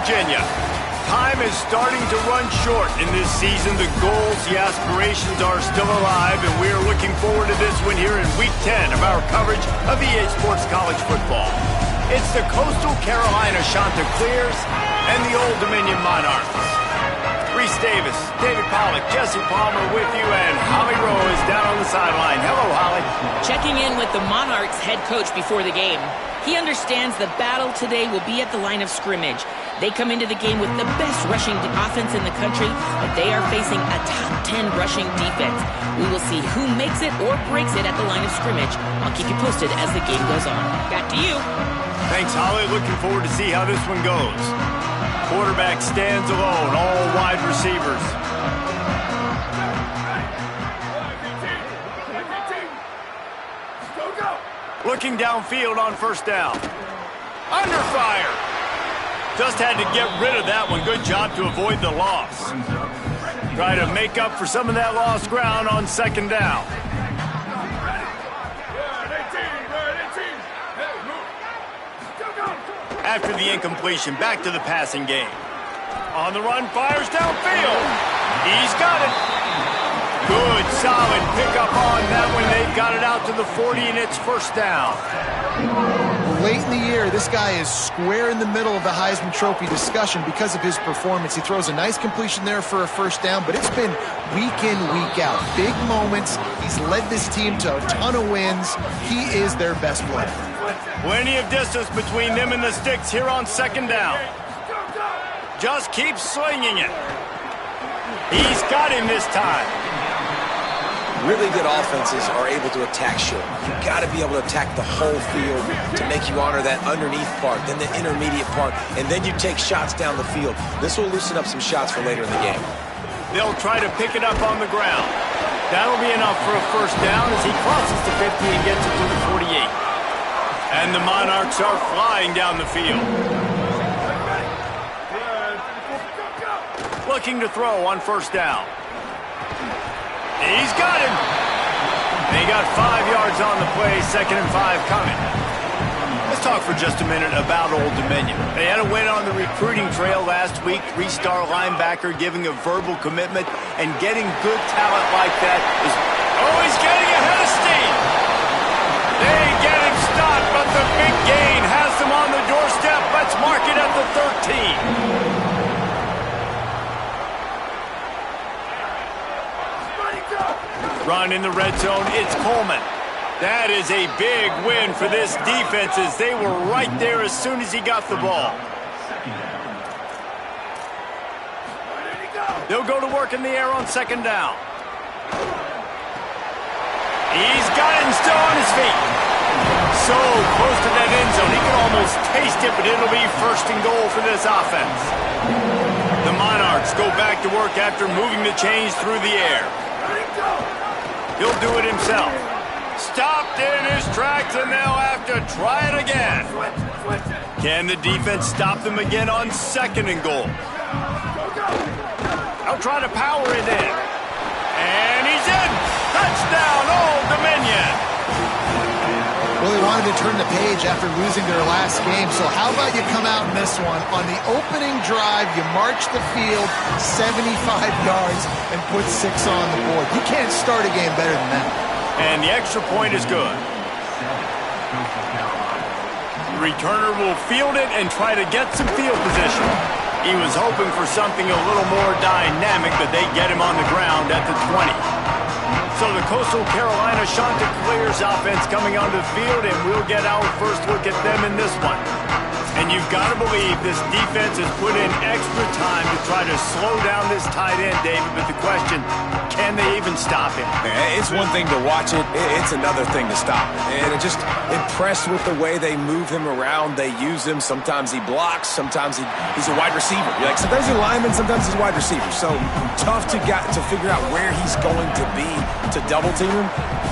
Virginia. Time is starting to run short in this season. The goals, the aspirations are still alive, and we are looking forward to this one here in Week 10 of our coverage of EA Sports College Football. It's the Coastal Carolina Chanticleers and the Old Dominion Monarchs. Reese Davis, David Pollack, Jesse Palmer with you, and Holly Rowe is down on the sideline. Hello, Holly. Checking in with the Monarchs head coach before the game. He understands the battle today will be at the line of scrimmage. They come into the game with the best rushing offense in the country, but they are facing a top 10 rushing defense. We will see who makes it or breaks it at the line of scrimmage. I'll keep you posted as the game goes on. Back to you. Thanks, Holly. Looking forward to see how this one goes. Quarterback stands alone, all wide receivers. Looking downfield on first down. Under fire. Just had to get rid of that one. Good job to avoid the loss. Try to make up for some of that lost ground on second down. After the incompletion, back to the passing game. On the run, fires downfield. He's got it. Good, solid pickup on that one. They've got it out to the 40, and it's first down. Late in the year, this guy is square in the middle of the Heisman Trophy discussion because of his performance. He throws a nice completion there for a first down, but it's been week in, week out. Big moments. He's led this team to a ton of wins. He is their best player. Plenty of distance between them and the sticks here on second down. Just keep slinging it. He's got him this time. Really good offenses are able to attack short. You've got to be able to attack the whole field to make you honor that underneath part, then the intermediate part, and then you take shots down the field. This will loosen up some shots for later in the game. They'll try to pick it up on the ground. That'll be enough for a first down as he crosses the 50 and gets it to the 48. And the Monarchs are flying down the field. Looking to throw on first down. He's got him. They got 5 yards on the play, 2nd and 5 coming. Let's talk for just a minute about Old Dominion. They had a win on the recruiting trail last week. 3-star linebacker giving a verbal commitment, and getting good talent like that is... Oh, he's getting ahead of steam. They get him stopped, but the big gain has them on the doorstep. Let's mark it at the 13. Run in the red zone, it's Coleman. That is a big win for this defense as they were right there as soon as he got the ball. They'll go to work in the air on second down. He's got it and still on his feet. So close to that end zone, he can almost taste it, but it'll be first and goal for this offense. The Monarchs go back to work after moving the chains through the air. He'll do it himself. Stopped in his tracks, and they'll have to try it again. Can the defense stop them again on second and goal? They'll try to power it in. And he's in. Touchdown, Old Dominion. Well, they wanted to turn the page after losing their last game, so how about you come out in this one? On the opening drive, you march the field 75 yards and put 6 on the board. You can't start a game better than that. And the extra point is good. The returner will field it and try to get some field position. He was hoping for something a little more dynamic, but they get him on the ground at the 20. So the Coastal Carolina Chanticleers offense coming onto the field, and we'll get our first look at them in this one. And you've got to believe this defense has put in extra time to try to slow down this tight end, David, but the question, can they even stop him? It's one thing to watch it, it's another thing to stop it. And just impressed with the way they move him around, they use him. Sometimes he blocks, sometimes he's a wide receiver. You're like, sometimes he's a lineman, sometimes he's a wide receiver. So tough to figure out where he's going to be to double team him.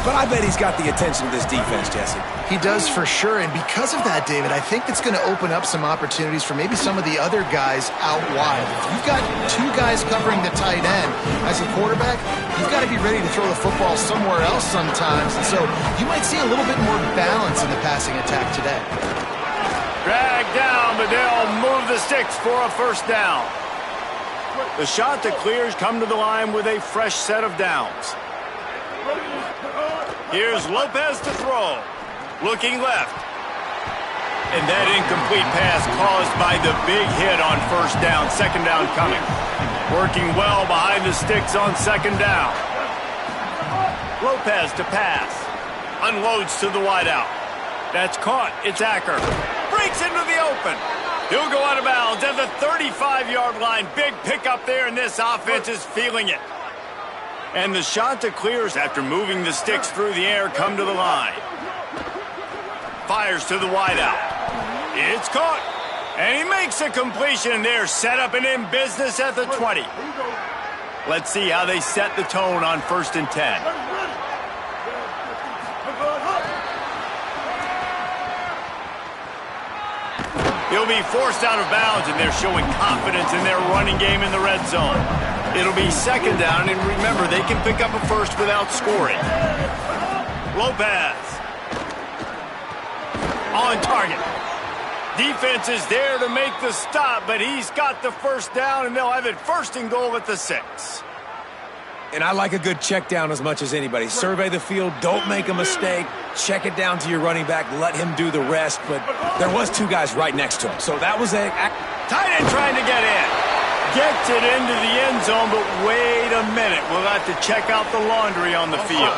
But I bet he's got the attention of this defense, Jesse. He does for sure, and because of that, David, I think it's going to open up some opportunities for maybe some of the other guys out wide. If you've got 2 guys covering the tight end as a quarterback, you've got to be ready to throw the football somewhere else sometimes, and so you might see a little bit more balance in the passing attack today. Dragged down, but they'll move the sticks for a first down. The shot that clears come to the line with a fresh set of downs. Here's Lopez to throw. Looking left. And that incomplete pass caused by the big hit on first down. Second down coming. Working well behind the sticks on second down. Lopez to pass. Unloads to the wideout. That's caught. It's Acker. Breaks into the open. He'll go out of bounds at the 35-yard line. Big pickup there, and this offense is feeling it. And the shot that clears after moving the sticks through the air come to the line. Fires to the wideout. It's caught. And he makes a completion there. Set up and in business at the 20. Let's see how they set the tone on 1st and 10. He'll be forced out of bounds, and they're showing confidence in their running game in the red zone. It'll be second down, and remember, they can pick up a first without scoring. Lopez. On target. Defense is there to make the stop, but he's got the first down, and they'll have it 1st and goal at the 6. And I like a good check down as much as anybody. Survey the field, don't make a mistake, check it down to your running back, let him do the rest. But there was 2 guys right next to him, so that was a... Tight end trying to get in. Gets it into the end zone, but wait a minute. We'll have to check out the laundry on the field.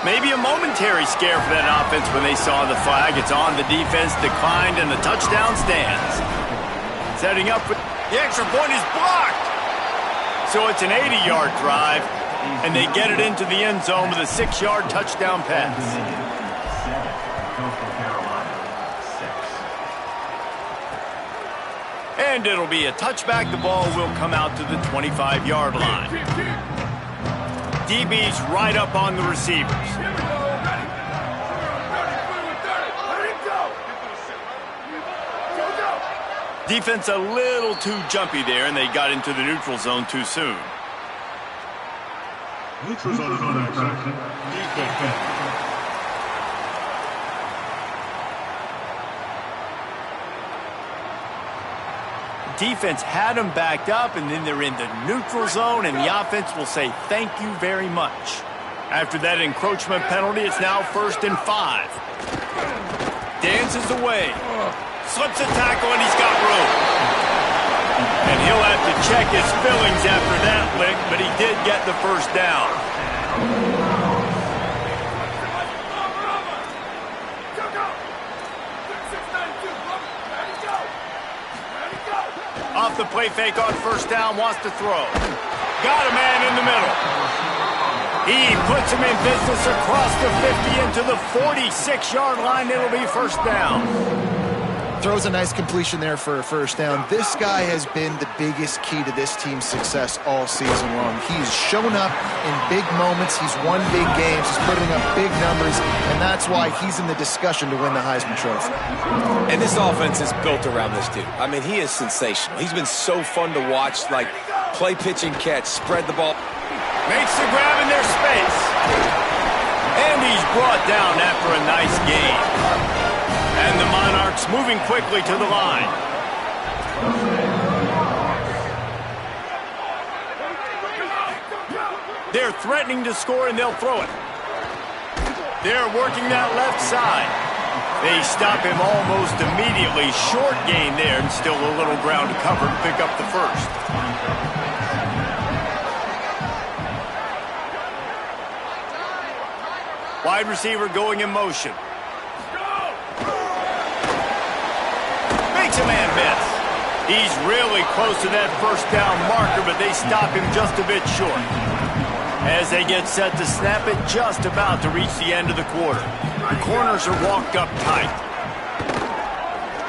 Maybe a momentary scare for that offense when they saw the flag. It's on, the defense declined, and the touchdown stands. Setting up for... The extra point is blocked. So it's an 80-yard drive, and they get it into the end zone with a 6-yard touchdown pass. And it'll be a touchback. The ball will come out to the 25-yard line. DB's right up on the receivers. Defense a little too jumpy there, and they got into the neutral zone too soon. Neutral zone is on action. Defense had them backed up, and then they're in the neutral zone, and the offense will say thank you very much. After that encroachment penalty, it's now 1st and 5. Dances away. Slips a tackle, and he's got room. And he'll have to check his fillings after that lick, but he did get the first down. Off the play fake on first down, wants to throw. Got a man in the middle. He puts him in business across the 50 into the 46-yard line. It'll be first down. Throws a nice completion there for a first down. This guy has been the biggest key to this team's success all season long. He's shown up in big moments. He's won big games. He's putting up big numbers, and that's why he's in the discussion to win the Heisman Trophy. And this offense is built around this dude. I mean, he is sensational. He's been so fun to watch, like play, pitch, and catch, spread the ball. Makes the grab in their space. And he's brought down after a nice gain. And the Monarchs moving quickly to the line. They're threatening to score, and they'll throw it. They're working that left side. They stop him almost immediately. Short gain there, and still a little ground to cover to pick up the first. Wide receiver going in motion. Makes a man miss. He's really close to that first down marker, but they stop him just a bit short. As they get set to snap it, just about to reach the end of the quarter. The corners are walked up tight.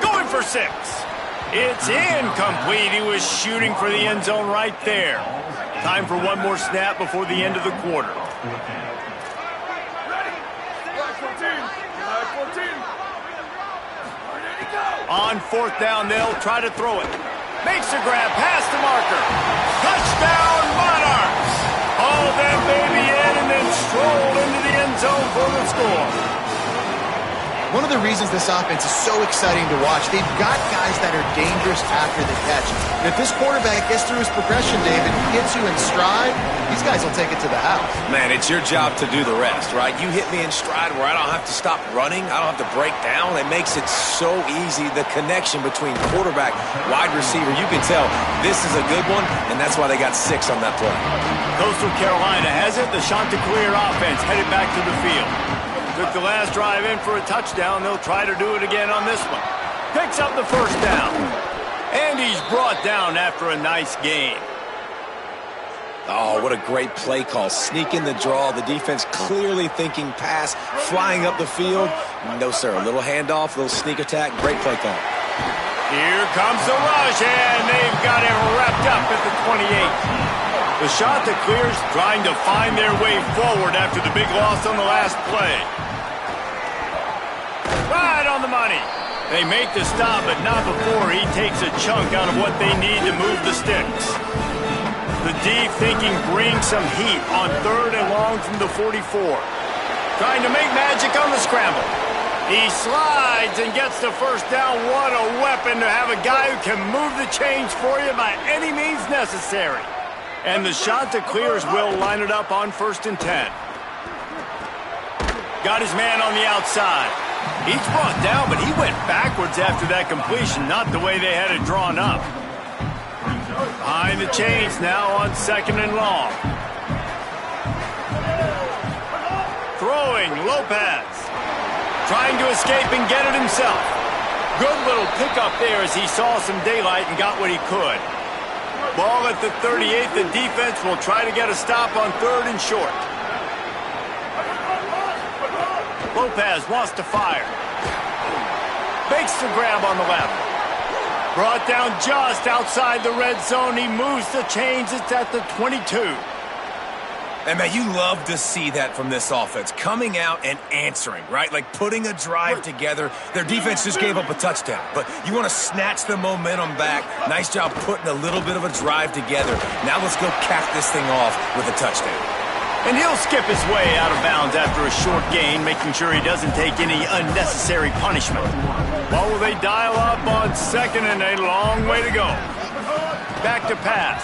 Going for 6. It's incomplete. He was shooting for the end zone right there. Time for one more snap before the end of the quarter. On fourth down, they'll try to throw it. Makes a grab past the marker. Touchdown, Monarchs! Haul that baby in and then stroll into the end zone for the score. One of the reasons this offense is so exciting to watch, they've got guys that are dangerous after the catch. And if this quarterback gets through his progression, David, gets you in stride, these guys will take it to the house. Man, it's your job to do the rest, right? You hit me in stride where I don't have to stop running. I don't have to break down. It makes it so easy. The connection between quarterback, wide receiver, you can tell this is a good one, and that's why they got 6 on that play. Coastal Carolina has it. The Chanticleer offense headed back to the field. Took the last drive in for a touchdown. They'll try to do it again on this one. Picks up the first down. And he's brought down after a nice gain. Oh, what a great play call. Sneak in the draw. The defense clearly thinking pass, flying up the field. No, sir. A little handoff, a little sneak attack. Great play call. Here comes the rush, and they've got him wrapped up at the 28. The Chanticleers trying to find their way forward after the big loss on the last play. Right on the money. They make the stop, but not before he takes a chunk out of what they need to move the sticks. The D thinking bring some heat on 3rd and long from the 44. Trying to make magic on the scramble. He slides and gets the first down. What a weapon to have a guy who can move the chains for you by any means necessary. And the Chanticleers will line it up on 1st and 10. Got his man on the outside. He's brought down, but he went backwards after that completion, not the way they had it drawn up. Behind the chains now on 2nd and long. Throwing, Lopez. Trying to escape and get it himself. Good little pickup there as he saw some daylight and got what he could. Ball at the 38. The defense will try to get a stop on 3rd and short. Lopez wants to fire. Makes the grab on the left. Brought down just outside the red zone. He moves the chains. It's at the 22. And, man, you love to see that from this offense. Coming out and answering, right? Like putting a drive together. Their defense just gave up a touchdown. But you want to snatch the momentum back. Nice job putting a little bit of a drive together. Now let's go cap this thing off with a touchdown. And he'll skip his way out of bounds after a short gain, making sure he doesn't take any unnecessary punishment. What will they dial up on 2nd and a long way to go? Back to pass.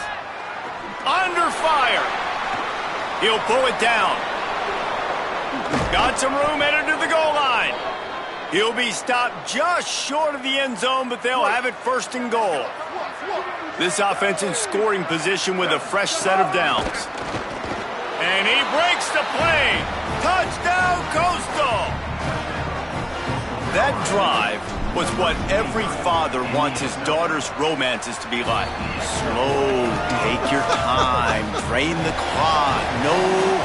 Under fire. He'll pull it down. Got some room headed to the goal line. He'll be stopped just short of the end zone, but they'll have it 1st and goal. This offense in scoring position with a fresh set of downs. And he breaks the play. Touchdown, Coastal. That drive was what every father wants his daughter's romances to be like. Slow, take your time, drain the clock, no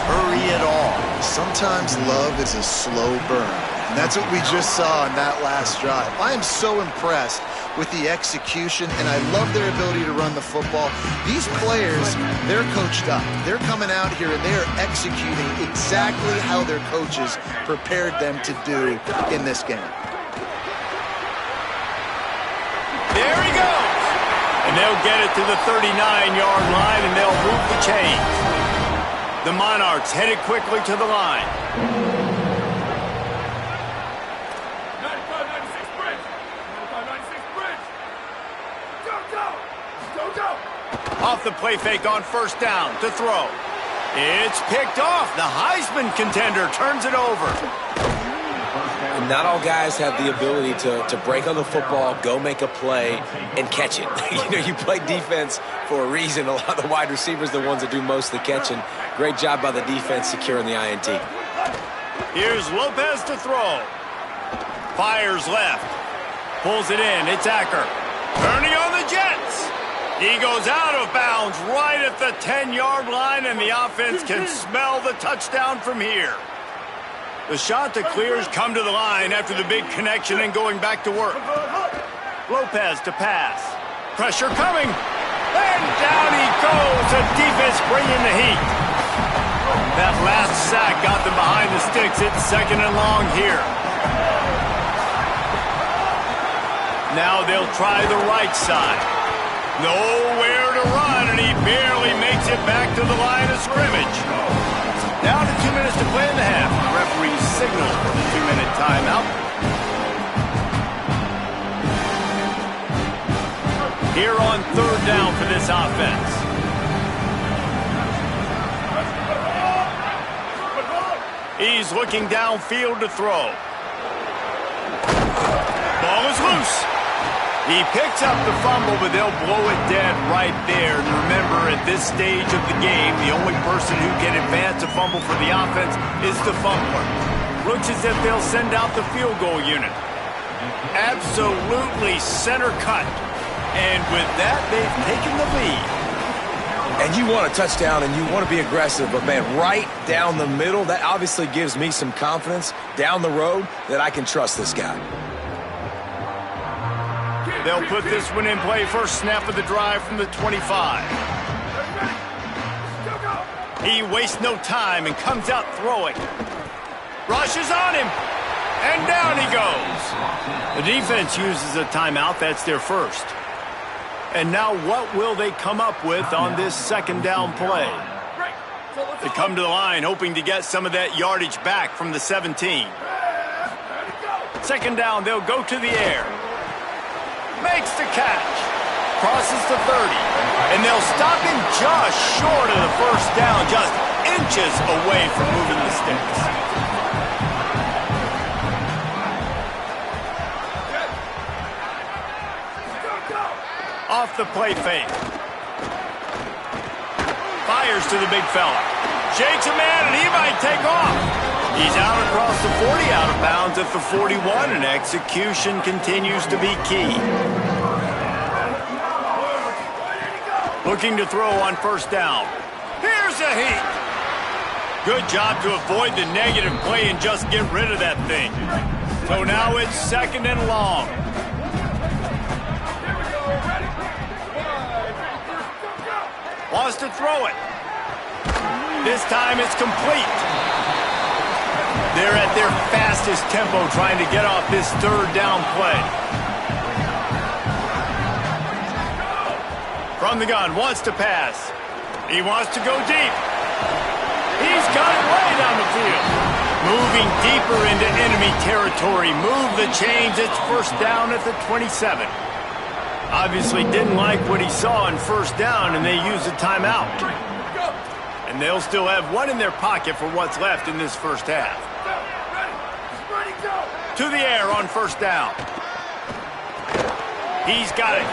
hurry at all. Sometimes love is a slow burn, and that's what we just saw in that last drive. I am so impressed with the execution, and I love their ability to run the football. These players, they're coached up. They're coming out here, and they're executing exactly how their coaches prepared them to do in this game. There he goes. And they'll get it to the 39-yard line, and they'll move the chains. The Monarchs headed quickly to the line. 95-96 bridge. 95-96 bridge. Go. Off the play fake on 1st down to throw. It's picked off. The Heisman contender turns it over. And not all guys have the ability to break on the football, go make a play, and catch it. You play defense for a reason. A lot of the wide receivers are the ones that do most of the catching. Great job by the defense securing the INT. Here's Lopez to throw. Fires left. Pulls it in. It's Acker. Turning on the Jets. He goes out of bounds right at the 10-yard line, and the offense can smell the touchdown from here. The Chanticleers come to the line after the big connection and going back to work. Lopez to pass. Pressure coming. And down he goes. The defense bringing the heat. That last sack got them behind the sticks. It's 2nd and long here. Now they'll try the right side. Nowhere to run, and he barely makes it back to the line of scrimmage. Down to 2 minutes to play in the half. The referee signals for the 2-minute timeout. here on third down for this offense. He's looking downfield to throw. Ball is loose. He picks up the fumble, but they'll blow it dead right there. And remember, at this stage of the game, the only person who can advance a fumble for the offense is the fumbler. Looks as if they'll send out the field goal unit. Absolutely center cut. And with that, they've taken the lead. And you want a touchdown and you want to be aggressive, but man, right down the middle, that obviously gives me some confidence down the road that I can trust this guy. They'll put this one in play. First snap of the drive from the 25. He wastes no time and comes out throwing. Rushes on him. And down he goes. The defense uses a timeout. That's their first. And now what will they come up with on this second down play? They come to the line hoping to get some of that yardage back from the 17. Second down, they'll go to the air. Makes the catch. Crosses the 30. And they'll stop him just short of the first down, just inches away from moving the sticks. Off the play fake. Fires to the big fella. Shakes a man, and he might take off. He's out across the 40, out of bounds at the 41, and execution continues to be key. Looking to throw on first down. Here's a heat. Good job to avoid the negative play and just get rid of that thing. So now it's second and long. Wants to throw it. This time it's complete. They're at their fastest tempo trying to get off this third down play. From the gun, wants to pass. He wants to go deep. He's got it way down the field. Moving deeper into enemy territory. Move the chains. It's first down at the 27. Obviously didn't like what he saw in first down, and they used a timeout. And they'll still have one in their pocket for what's left in this first half. To the air on first down. He's got it.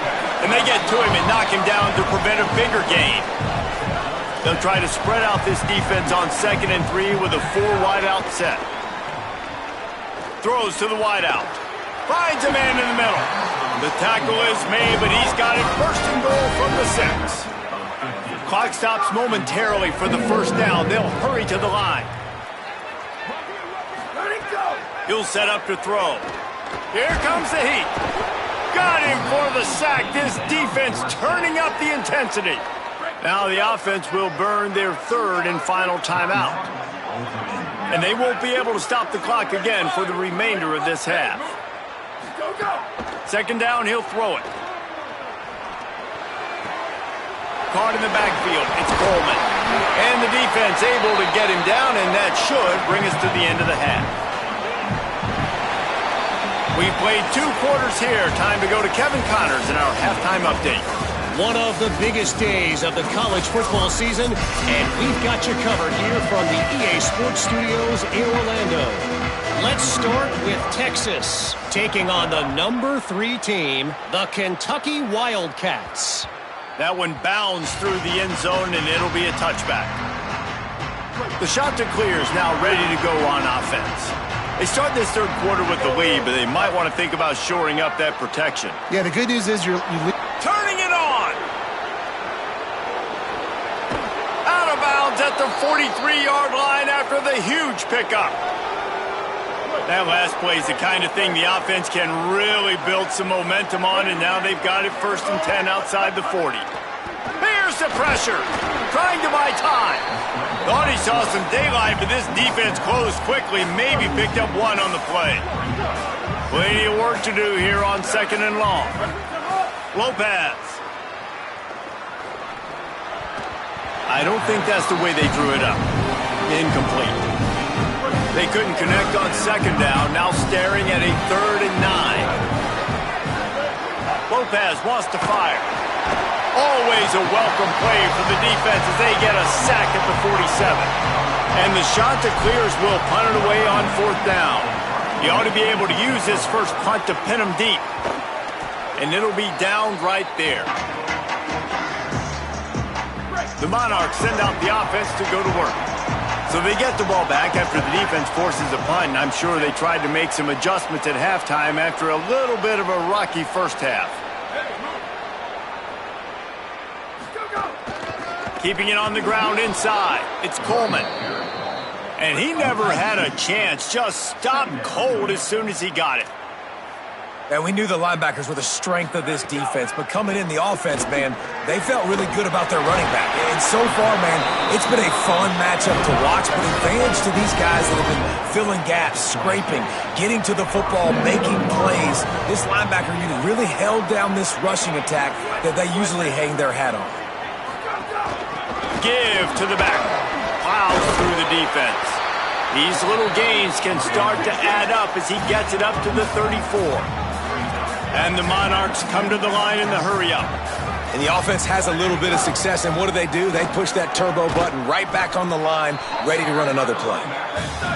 And they get to him and knock him down to prevent a bigger gain. They'll try to spread out this defense on 2nd and 3 with a 4 wideout set. Throws to the wideout. Finds a man in the middle. The tackle is made, but he's got it first and goal from the 6. Clock stops momentarily for the first down. They'll hurry to the line. He'll set up to throw. Here comes the heat. Got him for the sack. This defense turning up the intensity. Now the offense will burn their third and final timeout. And they won't be able to stop the clock again for the remainder of this half. Second down, he'll throw it. Caught in the backfield, it's Coleman. And the defense able to get him down, and that should bring us to the end of the half. We've played 2 quarters here. Time to go to Kevin Connors in our halftime update. One of the biggest days of the college football season, and we've got you covered here from the EA Sports Studios in Orlando. Let's start with Texas, taking on the number 3 team, the Kentucky Wildcats. That one bounds through the end zone, and it'll be a touchback. The shot to clear is now ready to go on offense. They start this third quarter with the lead, but they might want to think about shoring up that protection. Yeah, the good news is you turning it on. Out of bounds at the 43-yard line after the huge pickup. That last play is the kind of thing the offense can really build some momentum on, and now they've got it first and 10 outside the 40. Here's the pressure, trying to buy time. Thought he saw some daylight, but this defense closed quickly, maybe picked up one on the play. Plenty of work to do here on second and long. Lopez. I don't think that's the way they drew it up. Incomplete. They couldn't connect on second down, now staring at a 3rd and 9. Lopez wants to fire. Always a welcome play for the defense as they get a sack at the 47. And the shot that clears will punt it away on 4th down. He ought to be able to use his first punt to pin him deep. And it'll be down right there. The Monarchs send out the offense to go to work. So they get the ball back after the defense forces a punt, and I'm sure they tried to make some adjustments at halftime after a little bit of a rocky first half. Keeping it on the ground inside, it's Coleman. And he never had a chance, just stopped cold as soon as he got it. And we knew the linebackers were the strength of this defense, but coming in the offense, man, they felt really good about their running back. And so far, man, it's been a fun matchup to watch, but advantage to these guys that have been filling gaps, scraping, getting to the football, making plays. This linebacker unit really held down this rushing attack that they usually hang their hat on. Give to the back. Plows through the defense. These little gains can start to add up as he gets it up to the 34. And the Monarchs come to the line in the hurry-up. And the offense has a little bit of success, and what do? They push that turbo button right back on the line, ready to run another play.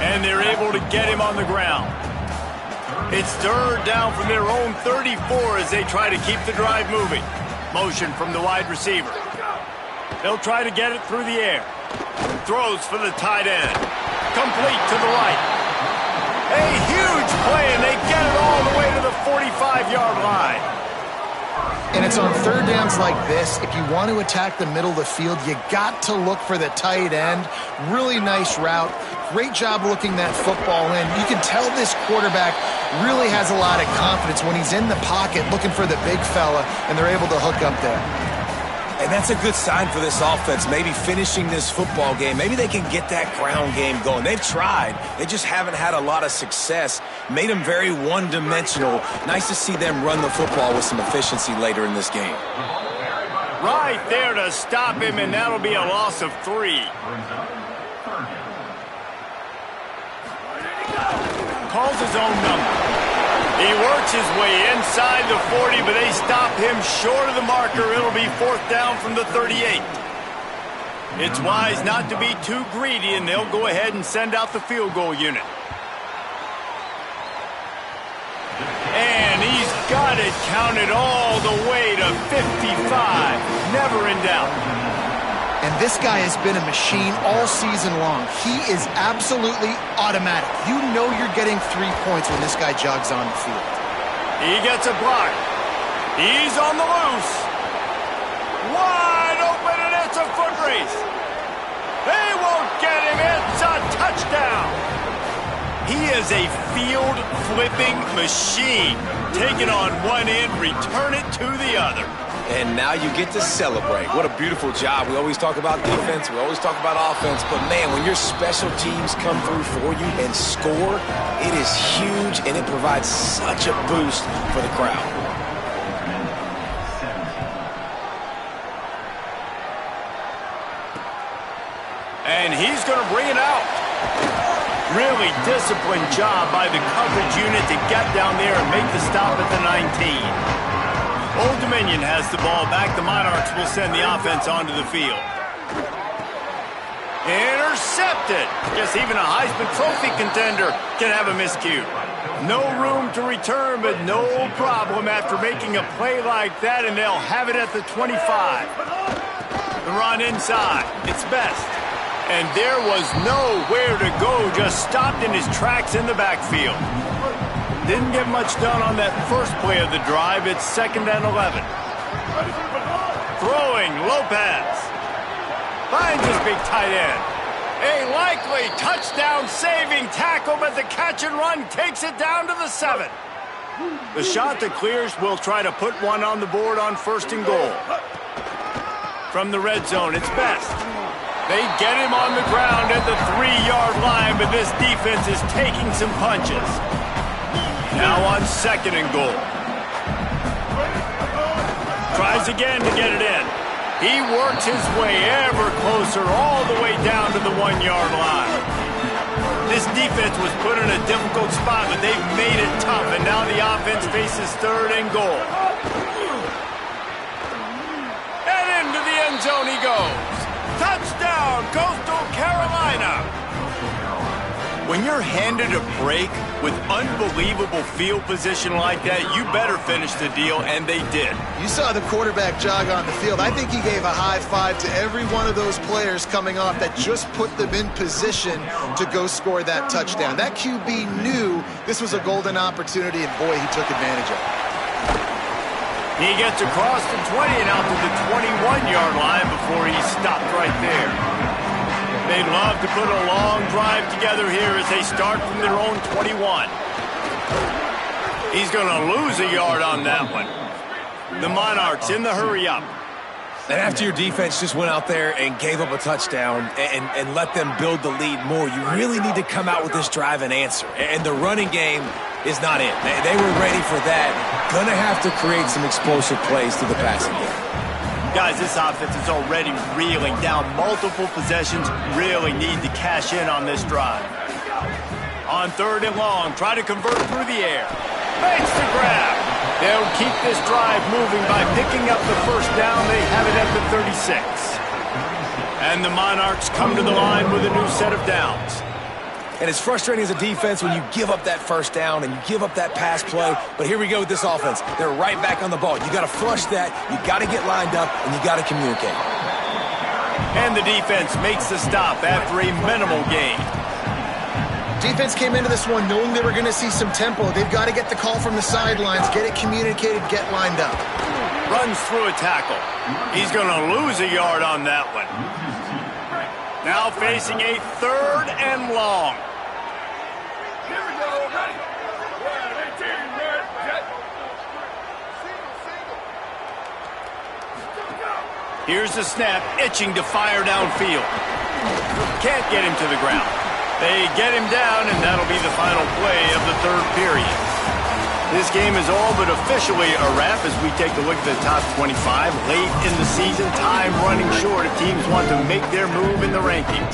And they're able to get him on the ground. It's 3rd down from their own 34 as they try to keep the drive moving. Motion from the wide receiver. They'll try to get it through the air. Throws for the tight end. Complete to the right. A huge play, and they get it all the way to the 45-yard line. And it's on 3rd downs like this. If you want to attack the middle of the field, you got to look for the tight end. Really nice route. Great job looking that football in. You can tell this quarterback really has a lot of confidence when he's in the pocket looking for the big fella, and they're able to hook up there. And that's a good sign for this offense, maybe finishing this football game. Maybe they can get that ground game going. They've tried. They just haven't had a lot of success. Made them very one-dimensional. Nice to see them run the football with some efficiency later in this game. Right there to stop him, and that'll be a loss of 3. Calls his own number. He works his way inside the 40, but they stop him short of the marker. It'll be 4th down from the 38. It's wise not to be too greedy, and they'll go ahead and send out the field goal unit. And he's got it counted all the way to 55. Never in doubt. And this guy has been a machine all season long. He is absolutely automatic. You know you're getting 3 points when this guy jogs on the field. He gets a block. He's on the loose. Wide open, and it's a foot race. They won't get him. It's a touchdown. He is a field-flipping machine. Take it on one end, return it to the other. And now you get to celebrate. What a beautiful job. We always talk about defense. We always talk about offense. But, man, when your special teams come through for you and score, it is huge, and it provides such a boost for the crowd. And he's going to bring it out. Really disciplined job by the coverage unit to get down there and make the stop at the 19. Old Dominion has the ball back. The Monarchs will send the offense onto the field. Intercepted. Guess even a Heisman Trophy contender can have a miscue. No room to return, but no problem after making a play like that, and they'll have it at the 25. The run inside. It's Best. And there was nowhere to go, just stopped in his tracks in the backfield. Didn't get much done on that first play of the drive. It's 2nd and 11. Throwing, Lopez. Finds his big tight end. A likely touchdown-saving tackle, but the catch and run takes it down to the 7. The shot that clears will try to put one on the board on 1st and goal. From the red zone, it's Best. They get him on the ground at the 3-yard line, but this defense is taking some punches. Now on 2nd and goal. Tries again to get it in. He works his way ever closer all the way down to the 1-yard line. This defense was put in a difficult spot, but they've made it tough, and now the offense faces 3rd and goal. zone he goes. Touchdown, Coastal Carolina. When you're handed a break with unbelievable field position like that, you better finish the deal, and they did. You saw the quarterback jog on the field. I think he gave a high five to every one of those players coming off that just put them in position to go score that touchdown. That QB knew this was a golden opportunity, and boy, he took advantage of it. He gets across the 20 and out to the 21-yard line before he stopped right there. They'd love to put a long drive together here as they start from their own 21. He's going to lose a yard on that one. The Monarchs in the hurry up. And after your defense just went out there and gave up a touchdown and let them build the lead more, you really need to come out with this drive and answer. And the running game is not it. They were ready for that. Gonna have to create some explosive plays through the passing game. Guys, this offense is already reeling down multiple possessions. Really need to cash in on this drive. On 3rd and long, try to convert through the air. Makes the grab. They'll keep this drive moving by picking up the first down. They have it at the 36. And the Monarchs come to the line with a new set of downs. And it's frustrating as a defense when you give up that first down and you give up that pass play. But here we go with this offense. They're right back on the ball. You got to flush that. You got to get lined up, and you got to communicate. And the defense makes the stop after a minimal gain. Defense came into this one knowing they were going to see some tempo. They've got to get the call from the sidelines, get it communicated, get lined up. Runs through a tackle. He's going to lose a yard on that one. Now facing a 3rd and long. Here we go. Ready? 18, red, jet. Here's the snap, itching to fire downfield. Can't get him to the ground. They get him down, and that'll be the final play of the 3rd period. This game is all but officially a wrap as we take a look at the top 25. Late in the season, time running short if teams want to make their move in the rankings.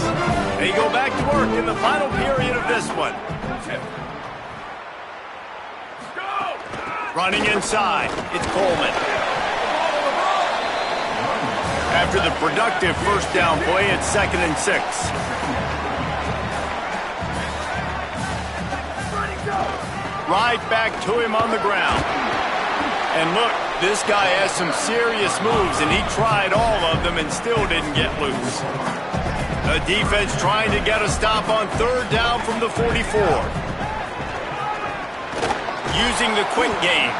They go back to work in the final period of this one. Running inside, it's Coleman. After the productive first down play, it's 2nd and 6. Right back to him on the ground. And look, this guy has some serious moves, and he tried all of them and still didn't get loose. The defense trying to get a stop on 3rd down from the 44. Using the quick game.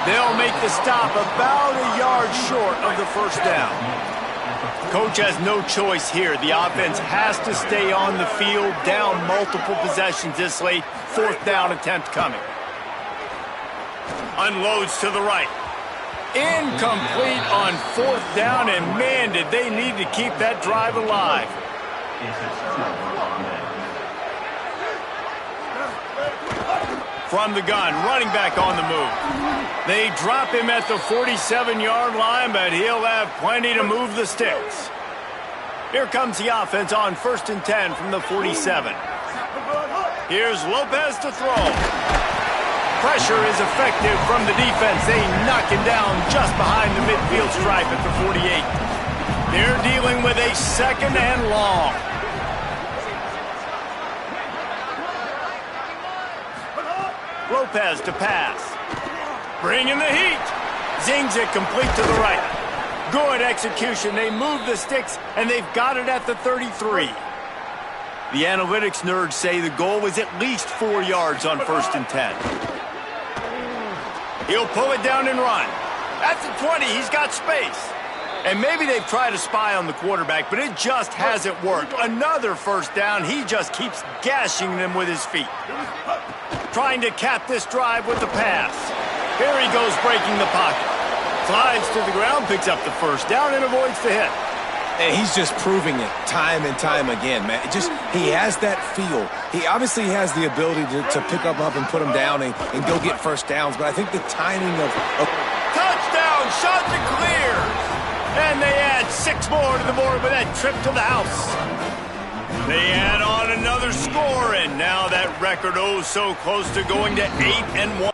They'll make the stop about a yard short of the first down. Coach has no choice here. The offense has to stay on the field, down multiple possessions this late. 4th down attempt coming. Unloads to the right. Incomplete on 4th down, and man, did they need to keep that drive alive. From the gun, running back on the move. They drop him at the 47-yard line, but he'll have plenty to move the sticks. Here comes the offense on 1st and 10 from the 47. Here's Lopez to throw. Pressure is effective from the defense. They knock him down just behind the midfield stripe at the 48. They're dealing with a 2nd and long. Lopez to pass. Bringing the heat. Zings it complete to the right. Good execution. They move the sticks, and they've got it at the 33. The analytics nerds say the goal is at least 4 yards on 1st and 10. He'll pull it down and run. At the 20, he's got space. And maybe they've tried to spy on the quarterback, but it just hasn't worked. Another first down. He just keeps gashing them with his feet. Trying to cap this drive with the pass. Here he goes breaking the pocket. Slides to the ground, picks up the first down, and avoids the hit. And he's just proving it time and time again, man. He has that feel. He obviously has the ability to pick up and put him down and go get first downs, but I think the timing of Touchdown! Shots are clear! And they add 6 more to the board with that trip to the house. They add on another score, and now that record so close to going to 8-1.